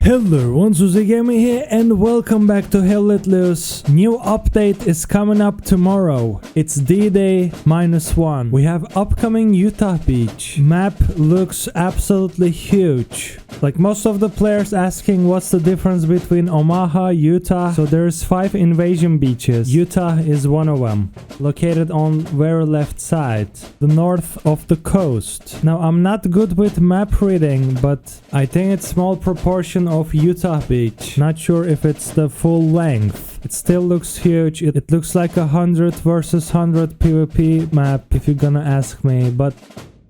Hello everyone, Suzy Gaming here and welcome back to Hell Let Loose. New update is coming up tomorrow. It's D-Day -1. We have upcoming Utah Beach. Map looks absolutely huge. Like most of the players asking what's the difference between Omaha, Utah. So there's 5 invasion beaches. Utah is one of them. Located on very left side. The north of the coast. Now I'm not good with map reading, but I think it's small proportion of Utah Beach. Not sure if it's the full length. It still looks huge. It looks like 100 versus 100 PvP map if you're gonna ask me, but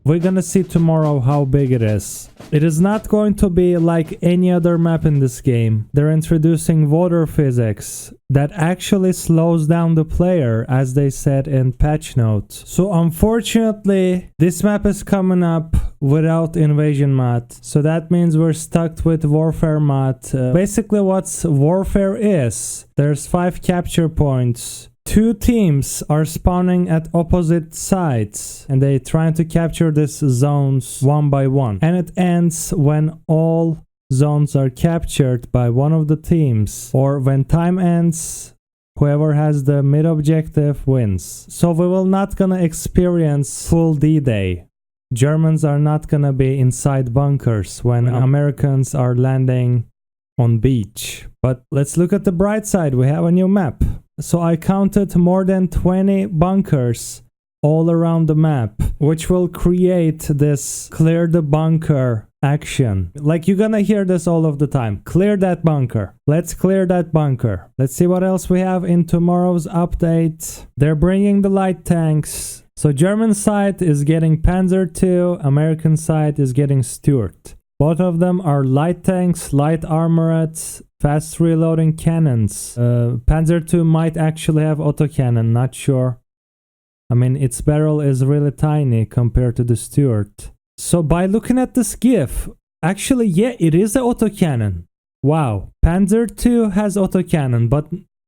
we're gonna see tomorrow how big it is. It is not going to be like any other map in this game. They're introducing water physics that actually slows down the player, as they said in patch notes. So unfortunately, this map is coming up without invasion mod. So that means we're stuck with warfare mod. Basically what's warfare is, there's 5 capture points. 2 teams are spawning at opposite sides and they trying to capture these zones one by one, and it ends when all zones are captured by one of the teams, or when time ends, whoever has the mid objective wins. So we will not gonna experience full D-Day. Germans are not gonna be inside bunkers when Americans are landing on beach. But let's look at the bright side. We have a new map. So I counted more than 20 bunkers all around the map, which will create this clear the bunker action. Like you're gonna hear this all of the time. Clear that bunker. Let's clear that bunker. Let's see what else we have in tomorrow's update. They're bringing the light tanks. So German side is getting Panzer II, American side is getting Stuart. Both of them are light tanks, light armorets, fast reloading cannons. Panzer II might actually have autocannon, not sure. I mean, its barrel is really tiny compared to the Stuart. So by looking at this GIF, actually, yeah, it is an autocannon. Wow. Panzer II has autocannon, but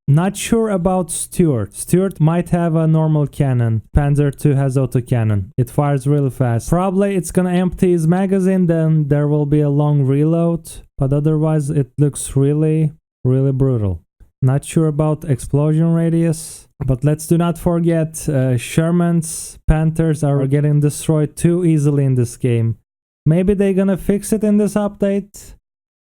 not sure about Stuart. Stuart might have a normal cannon. Panzer II has autocannon. It fires really fast. Probably it's gonna empty his magazine, then there will be a long reload. But otherwise it looks really brutal. Not sure about explosion radius. But let's do not forget Sherman's Panthers are getting destroyed too easily in this game. Maybe they're gonna fix it in this update.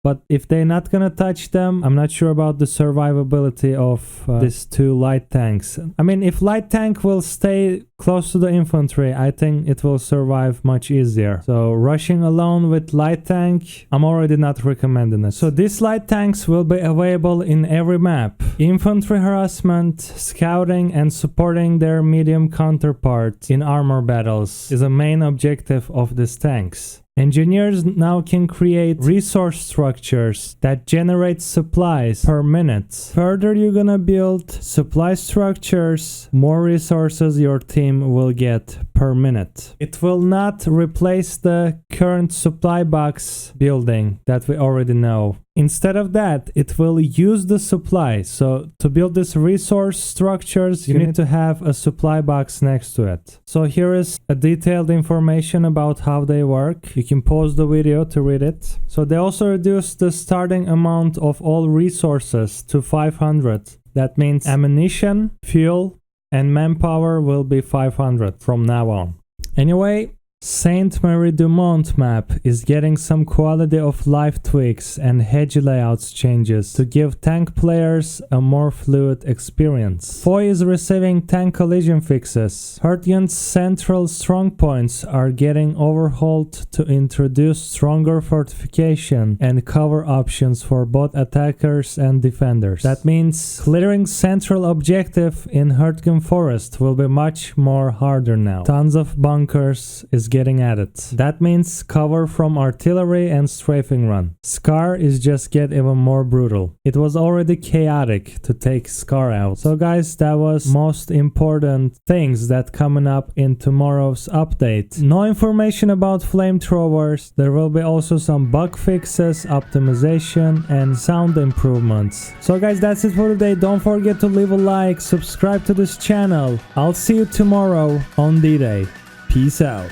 But if they're not gonna touch them, I'm not sure about the survivability of these 2 light tanks. I mean, if light tank will stay close to the infantry, I think it will survive much easier. So rushing alone with light tank, I'm already not recommending it. So these light tanks will be available in every map. Infantry harassment, scouting, and supporting their medium counterpart in armor battles is a main objective of these tanks. Engineers now can create resource structures that generate supplies per minute. Further, you're gonna build supply structures, more resources your team will get per minute. It will not replace the current supply box building that we already know. Instead of that, it will use the supply. So to build these resource structures, you need to have a supply box next to it. So here is a detailed information about how they work. You can pause the video to read it. So they also reduced the starting amount of all resources to 500. That means ammunition, fuel, and manpower will be 500 from now on. Anyway, Saint Mary du Mont map is getting some quality of life tweaks and hedge layouts changes to give tank players a more fluid experience. Foy is receiving tank collision fixes. Hurtgen's central strong points are getting overhauled to introduce stronger fortification and cover options for both attackers and defenders. That means clearing central objective in Hurtgen Forest will be much more harder now. Tons of bunkers is getting added. That means cover from artillery and strafing run. Scar is just get even more brutal. It was already chaotic to take Scar out. So guys, that was most important things that coming up in tomorrow's update. No information about flamethrowers. There will be also some bug fixes, optimization, and sound improvements. So guys, that's it for today. Don't forget to leave a like, subscribe to this channel. I'll see you tomorrow on D-Day. Peace out.